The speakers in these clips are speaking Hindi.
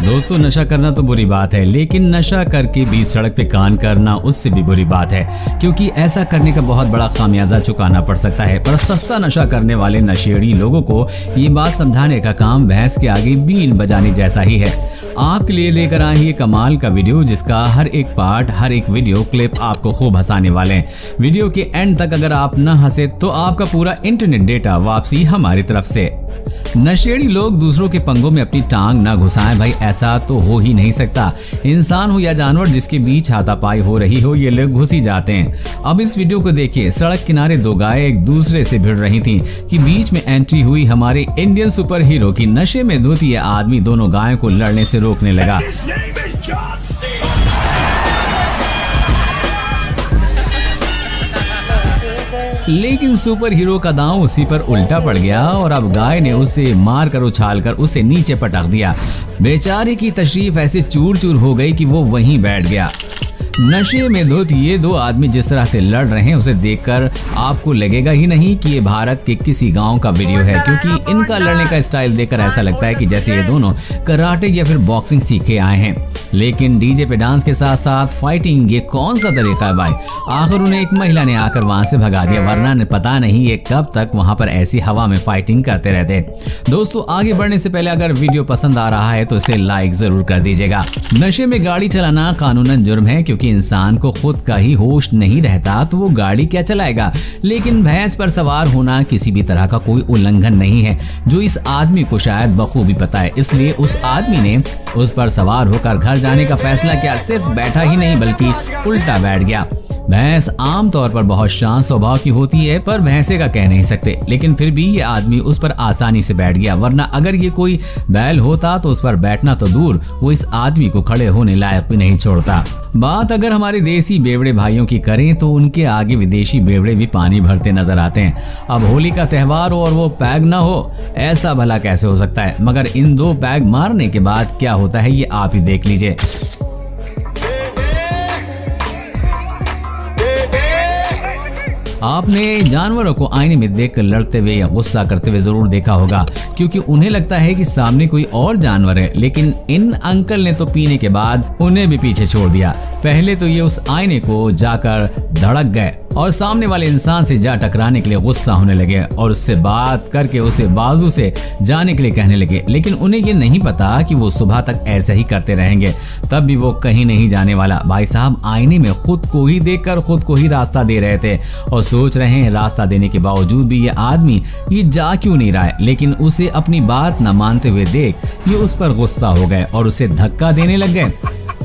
दोस्तों, नशा करना तो बुरी बात है, लेकिन नशा करके बीच सड़क पे कान करना उससे भी बुरी बात है, क्योंकि ऐसा करने का बहुत बड़ा खामियाजा चुकाना पड़ सकता है। पर सस्ता नशा करने वाले नशेड़ी लोगों को ये बात समझाने का काम भैंस के आगे बीन बजाने जैसा ही है। आपके लिए लेकर आए ये कमाल का वीडियो, जिसका हर एक पार्ट, हर एक वीडियो क्लिप आपको खूब हंसाने वाले हैं। वीडियो के एंड तक अगर आप न हंसे तो आपका पूरा इंटरनेट डेटा वापसी हमारी तरफ से। नशेड़ी लोग दूसरों के पंगों में अपनी टांग न घुसाएं भाई, ऐसा तो हो ही नहीं सकता। इंसान हो या जानवर, जिसके बीच हाथापाई हो रही हो, ये लोग घुस ही जाते हैं। अब इस वीडियो को देखिए। सड़क किनारे दो गायें एक दूसरे से भिड़ रही थीं कि बीच में एंट्री हुई हमारे इंडियन सुपर हीरो की नशे में धुत यह आदमी दोनों गायों को लड़ने से रोकने लगा। लेकिन सुपर हीरो का दांव उसी पर उल्टा पड़ गया और अब गाय ने उसे मारकर उछालकर उसे नीचे पटक दिया। बेचारे की तशरीफ ऐसे चूर चूर हो गई कि वो वहीं बैठ गया। नशे में धुत ये दो आदमी जिस तरह से लड़ रहे हैं, उसे देखकर आपको लगेगा ही नहीं कि ये भारत के किसी गांव का वीडियो है, क्योंकि इनका लड़ने का स्टाइल देखकर ऐसा लगता है कि जैसे ये दोनों कराटे या फिर बॉक्सिंग सीख के आए हैं। लेकिन डीजे पे डांस के साथ साथ फाइटिंग, ये कौन सा तरीका है भाई? आखिर उन्हें एक महिला ने आकर वहां से भगा दिया, वरना ने पता नहीं ये कब तक वहां पर ऐसी हवा में फाइटिंग करते रहते। दोस्तों, आगे बढ़ने से पहले अगर वीडियो पसंद आ रहा है तो इसे लाइक जरूर कर दीजिएगा। नशे में गाड़ी चलाना कानूनन जुर्म है, क्योंकि इंसान को खुद का ही होश नहीं रहता तो वो गाड़ी क्या चलाएगा। लेकिन भैंस पर सवार होना किसी भी तरह का कोई उल्लंघन नहीं है, जो इस आदमी को शायद बखूबी पता है। इसलिए उस आदमी ने उस पर सवार होकर घर जाने का फैसला किया। सिर्फ बैठा ही नहीं बल्कि उल्टा बैठ गया। भैंस आमतौर पर बहुत शांत स्वभाव की होती है, पर भैंसे का कह नहीं सकते। लेकिन फिर भी ये आदमी उस पर आसानी से बैठ गया, वरना अगर ये कोई बैल होता तो उस पर बैठना तो दूर, वो इस आदमी को खड़े होने लायक भी नहीं छोड़ता। बात अगर हमारे देसी बेवड़े भाइयों की करें तो उनके आगे विदेशी बेवड़े भी पानी भरते नजर आते हैं। अब होली का त्योहार हो और वो पैग ना हो, ऐसा भला कैसे हो सकता है? मगर इन दो पैग मारने के बाद क्या होता है ये आप ही देख लीजिए। आपने जानवरों को आईने में देखकर लड़ते हुए या गुस्सा करते हुए जरूर देखा होगा, क्योंकि उन्हें लगता है कि सामने कोई और जानवर है। लेकिन इन अंकल ने तो पीने के बाद उन्हें भी पीछे छोड़ दिया। पहले तो ये उस आईने को जाकर धड़क गए और सामने वाले इंसान से जा टकराने के लिए गुस्सा होने लगे और उससे बात करके उसे बाजू से जाने के लिए कहने लगे। लेकिन उन्हें ये नहीं पता कि वो सुबह तक ऐसे ही करते रहेंगे, तब भी वो कहीं नहीं जाने वाला। भाई साहब आईने में खुद को ही देखकर खुद को ही रास्ता दे रहे थे और सोच रहे हैं रास्ता देने के बावजूद भी ये आदमी ये जा क्यों नहीं रहा है। लेकिन उसे अपनी बात न मानते हुए देख ये उस पर गुस्सा हो गए और उसे धक्का देने लग गए।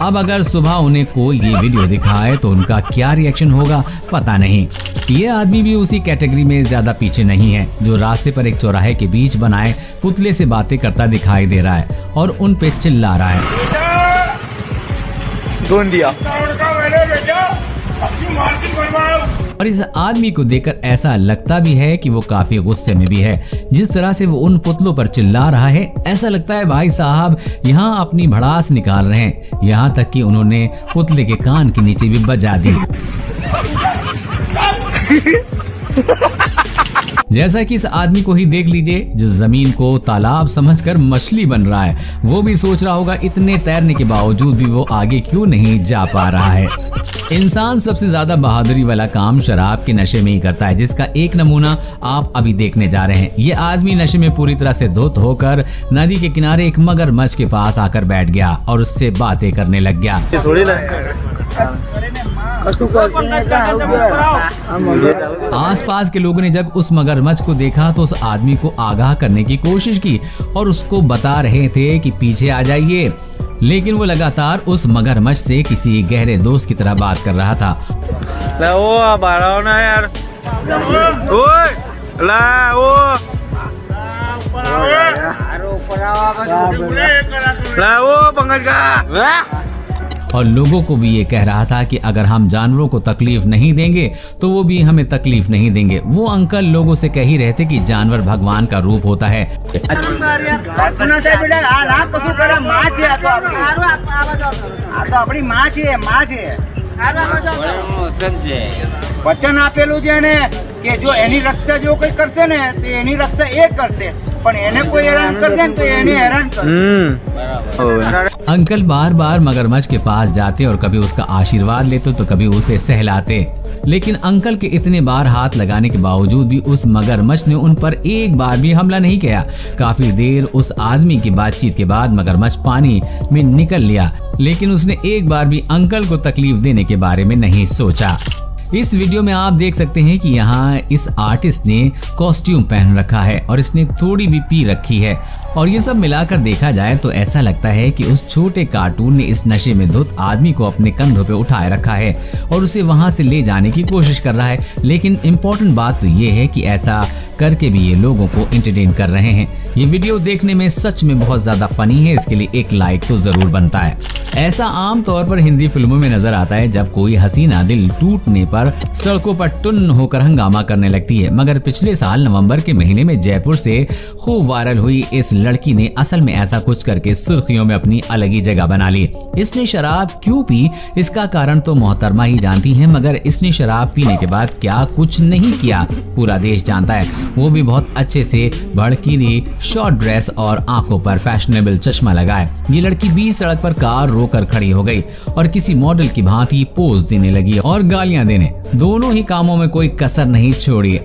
अब अगर सुबह उन्हें कोई ये वीडियो दिखाए तो उनका क्या रिएक्शन होगा पता नहीं। ये आदमी भी उसी कैटेगरी में ज्यादा पीछे नहीं है, जो रास्ते पर एक चौराहे के बीच बनाए पुतले से बातें करता दिखाई दे रहा है और उन पे चिल्ला रहा है। और इस आदमी को देखकर ऐसा लगता भी है कि वो काफी गुस्से में भी है। जिस तरह से वो उन पुतलों पर चिल्ला रहा है, ऐसा लगता है भाई साहब यहाँ अपनी भड़ास निकाल रहे हैं। यहाँ तक कि उन्होंने पुतले के कान के नीचे भी बजा दी। जैसा कि इस आदमी को ही देख लीजिए, जो जमीन को तालाब समझकर मछली बन रहा है। वो भी सोच रहा होगा इतने तैरने के बावजूद भी वो आगे क्यों नहीं जा पा रहा है। इंसान सबसे ज्यादा बहादुरी वाला काम शराब के नशे में ही करता है, जिसका एक नमूना आप अभी देखने जा रहे हैं। ये आदमी नशे में पूरी तरह से धुत होकर नदी के किनारे एक मगरमच्छ के पास आकर बैठ गया और उससे बातें करने लग गया। आसपास के लोगों ने जब उस मगरमच्छ को देखा तो उस आदमी को आगाह करने की कोशिश की और उसको बता रहे थे कि पीछे आ जाइए। लेकिन वो लगातार उस मगरमच्छ से किसी गहरे दोस्त की तरह बात कर रहा था। और लोगों को भी ये कह रहा था कि अगर हम जानवरों को तकलीफ नहीं देंगे तो वो भी हमें तकलीफ नहीं देंगे। वो अंकल लोगों से कह ही रहे थे कि जानवर भगवान का रूप होता है। વચન આપેલું છે ને કે જો એની રક્ષા જો કોઈ કરશે ને તો એની રક્ષા એ કરશે, પણ એને કોઈ હેરાન કરશે ને તો એને હેરાન કરશે। अंकल बार बार मगरमच्छ के पास जाते और कभी उसका आशीर्वाद लेते तो कभी उसे सहलाते, लेकिन अंकल के इतने बार हाथ लगाने के बावजूद भी उस मगरमच्छ ने उन पर एक बार भी हमला नहीं किया। काफी देर उस आदमी की बातचीत के बाद मगरमच्छ पानी में निकल लिया, लेकिन उसने एक बार भी अंकल को तकलीफ देने के बारे में नहीं सोचा। इस वीडियो में आप देख सकते हैं कि यहाँ इस आर्टिस्ट ने कॉस्ट्यूम पहन रखा है और इसने थोड़ी भी पी रखी है, और ये सब मिलाकर देखा जाए तो ऐसा लगता है कि उस छोटे कार्टून ने इस नशे में धुत आदमी को अपने कंधों पे उठाए रखा है और उसे वहां से ले जाने की कोशिश कर रहा है। लेकिन इम्पोर्टेंट बात तो ये है कि ऐसा करके भी ये लोगों को एंटरटेन कर रहे हैं। ये वीडियो देखने में सच में बहुत ज्यादा फनी है, इसके लिए एक लाइक तो जरूर बनता है। ऐसा आम तौर पर हिंदी फिल्मों में नजर आता है जब कोई हसीना दिल टूटने पर सड़कों पर टुन्न होकर हंगामा करने लगती है, मगर पिछले साल नवंबर के महीने में जयपुर से खूब वायरल हुई इस लड़की ने असल में ऐसा कुछ करके सुर्खियों में अपनी अलग ही जगह बना ली। इसने शराब क्यों पी इसका कारण तो मोहतरमा ही जानती है, मगर इसने शराब पीने के बाद क्या कुछ नहीं किया पूरा देश जानता है। वो भी बहुत अच्छे से भड़कीली शॉर्ट ड्रेस और आंखों पर फैशनेबल चश्मा लगाए। ये लड़की बीच सड़क पर कार रोकर खड़ी हो गई और किसी मॉडल की भांति पोज देने लगी और गालियां देने। दोनों ही कामों में कोई कसर नहीं छोड़ी।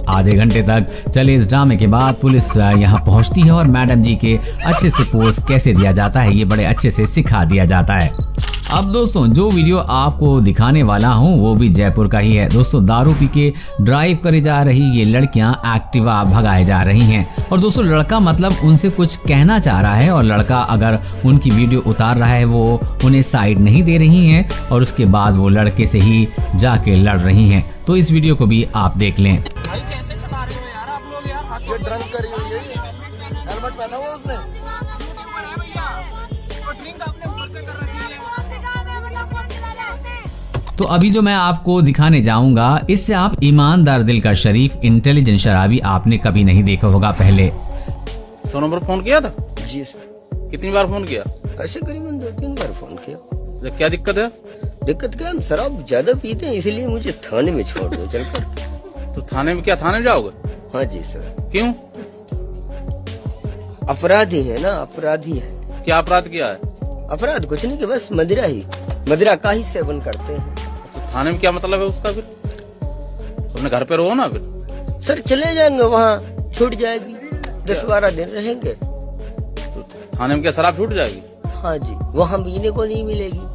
आधे घंटे तक चले इस ड्रामे के बाद पुलिस यहाँ पहुँचती है और मैडम जी के अच्छे से पोज कैसे दिया जाता है ये बड़े अच्छे से सिखा दिया जाता है। अब दोस्तों जो वीडियो आपको दिखाने वाला हूँ वो भी जयपुर का ही है। दोस्तों दारू पी के ड्राइव करे जा रही ये लड़कियां एक्टिवा भगाए जा रही हैं, और दोस्तों लड़का मतलब उनसे कुछ कहना चाह रहा है और लड़का अगर उनकी वीडियो उतार रहा है वो उन्हें साइड नहीं दे रही हैं और उसके बाद वो लड़के से ही जाके लड़ रही हैं। तो इस वीडियो को भी आप देख लें। भाई कैसे चला रहे हो यार आप लोग यार, ये ड्रंक करी हुई है, हेलमेट पहना हुआ उसने, ड्रिंक आपने ऊपर से कर रखी है। तो अभी जो मैं आपको दिखाने जाऊंगा इससे आप ईमानदार दिल का शरीफ इंटेलिजेंट शराबी आपने कभी नहीं देखा होगा पहले। 100 नंबर फोन किया था? जी सर। कितनी बार फोन किया? ऐसे करीबन 2-3 बार फोन किया। क्या दिक्कत है? दिक्कत क्या, हम शराब ज्यादा पीते हैं इसलिए मुझे थाने में छोड़ दो चलकर। तो थाने में क्या, थाने में जाओगे? हाँ जी सर। क्यों? अपराधी है ना, अपराधी है। क्या अपराध किया है? अपराध कुछ नहीं कि बस मदिरा का ही सेवन करते हैं। तो थाने में क्या मतलब है उसका? फिर अपने घर पे रहो ना। फिर सर चले जाएंगे वहाँ, छूट जाएगी, 10-12 दिन रहेंगे। तो थाने में क्या शराब छूट जाएगी? हाँ जी, वहाँ पीने को नहीं मिलेगी।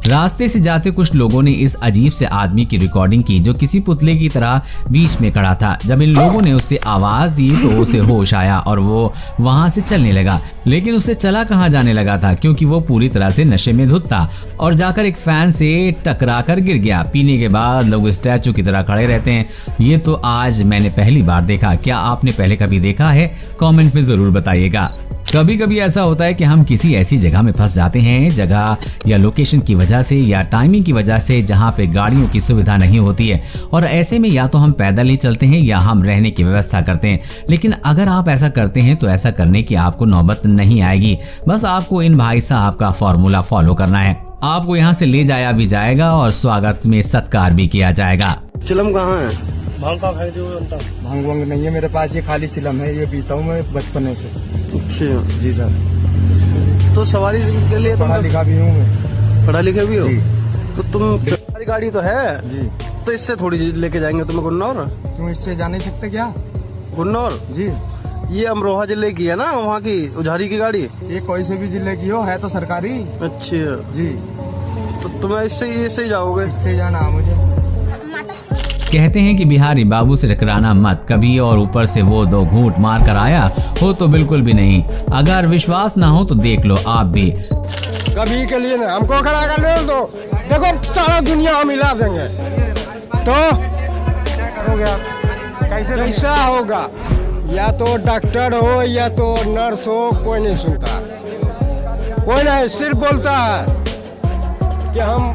रास्ते से जाते कुछ लोगों ने इस अजीब से आदमी की रिकॉर्डिंग की जो किसी पुतले की तरह बीच में खड़ा था। जब इन लोगों ने उससे आवाज दी तो उसे होश आया और वो वहां से चलने लगा, लेकिन उससे चला कहां जाने लगा था क्योंकि वो पूरी तरह से नशे में धुत था और जाकर एक फैन से टकरा कर गिर गया। पीने के बाद लोग स्टैचू की तरह खड़े रहते हैं, ये तो आज मैंने पहली बार देखा। क्या आपने पहले कभी देखा है? कमेंट में जरूर बताइएगा। कभी कभी ऐसा होता है कि हम किसी ऐसी जगह में फंस जाते हैं, जगह या लोकेशन की वजह से या टाइमिंग की वजह से जहाँ पे गाड़ियों की सुविधा नहीं होती है, और ऐसे में या तो हम पैदल ही चलते हैं या हम रहने की व्यवस्था करते हैं। लेकिन अगर आप ऐसा करते हैं तो ऐसा करने की आपको नौबत नहीं आएगी। बस आपको इन भाई साहब का फॉर्मूला फॉलो करना है। आपको यहाँ से ले जाया भी जाएगा और स्वागत में सत्कार भी किया जाएगा। चिलम कहाँ है? भांग का खाई दो। भांग वांग नहीं है मेरे पास, ये खाली चिलम है, ये पीता हूँ मैं बचपन से। अच्छा जी सर। तो सवारी के लिए पढ़ा लिखा भी हूँ मैं। पढ़ा लिखा भी हो? जी। तो तुम हमारी गाड़ी तो है जी, तो इससे थोड़ी लेके जाएंगे तुम्हें गुन्नौर। क्यों, इससे जा नहीं सकते क्या? गुन्नौर जी, ये अमरोहा जिले की है ना, वहाँ की उझारी की गाड़ी। ये कोई से भी जिले की हो, है तो सरकारी। अच्छा जी, तो तुम्हें इससे ही जाओगे? इससे जाना मुझे। कहते हैं कि बिहारी बाबू से टकराना मत कभी, और ऊपर से वो 2 घूंट मार कर आया हो तो बिल्कुल भी नहीं। अगर विश्वास ना हो तो देख लो आप भी। कभी के लिए ना हमको खड़ा कर ले दो, देखो सारा दुनिया हम हिला देंगे। तो क्या करोगे आप? कैसा होगा? या तो डॉक्टर हो या तो नर्स हो, कोई नहीं सुनता, कोई नहीं, सिर्फ बोलता है कि हम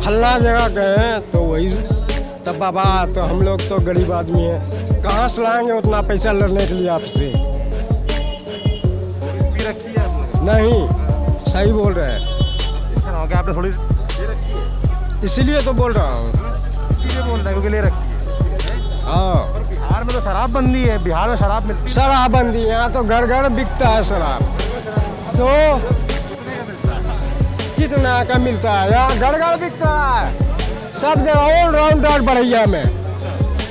फल्ला जगह गए हैं तो वही। तब बाबा तो हम लोग तो गरीब आदमी हैं, कहाँ से लाएंगे उतना पैसा लड़ने के लिए आपसे? नहीं, सही बोल रहे हैं। हाँ, क्या आपने थोड़ी ले रखी है? इसीलिए तो बोल रहा हूँ। इसीलिए बोल रहा है क्योंकि ले रखी है। हाँ, और बिहार में तो शराबबंदी है, बिहार में शराब मिलती है। शराबबंदी यहाँ तो घर घर बिकता है शराब। तो कितना का मिलता है? यहाँ घर घर बिकता है, सब जगह ऑलराउंडर बढ़िया में।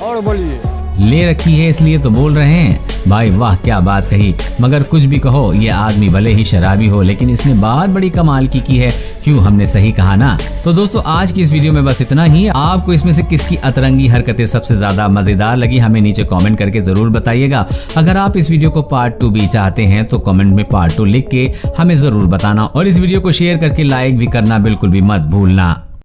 और बोलिए, ले रखी है इसलिए तो बोल रहे हैं। भाई वाह, क्या बात कही। मगर कुछ भी कहो, ये आदमी भले ही शराबी हो, लेकिन इसने बात बड़ी कमाल की है। क्यों, हमने सही कहा ना। तो दोस्तों, आज की इस वीडियो में बस इतना ही। आपको इसमें से किसकी अतरंगी हरकतें सबसे ज्यादा मजेदार लगी, हमें नीचे कमेंट करके जरूर बताइएगा। अगर आप इस वीडियो को पार्ट 2 भी चाहते हैं तो कमेंट में पार्ट 2 लिख के हमें जरूर बताना, और इस वीडियो को शेयर करके लाइक भी करना बिल्कुल भी मत भूलना।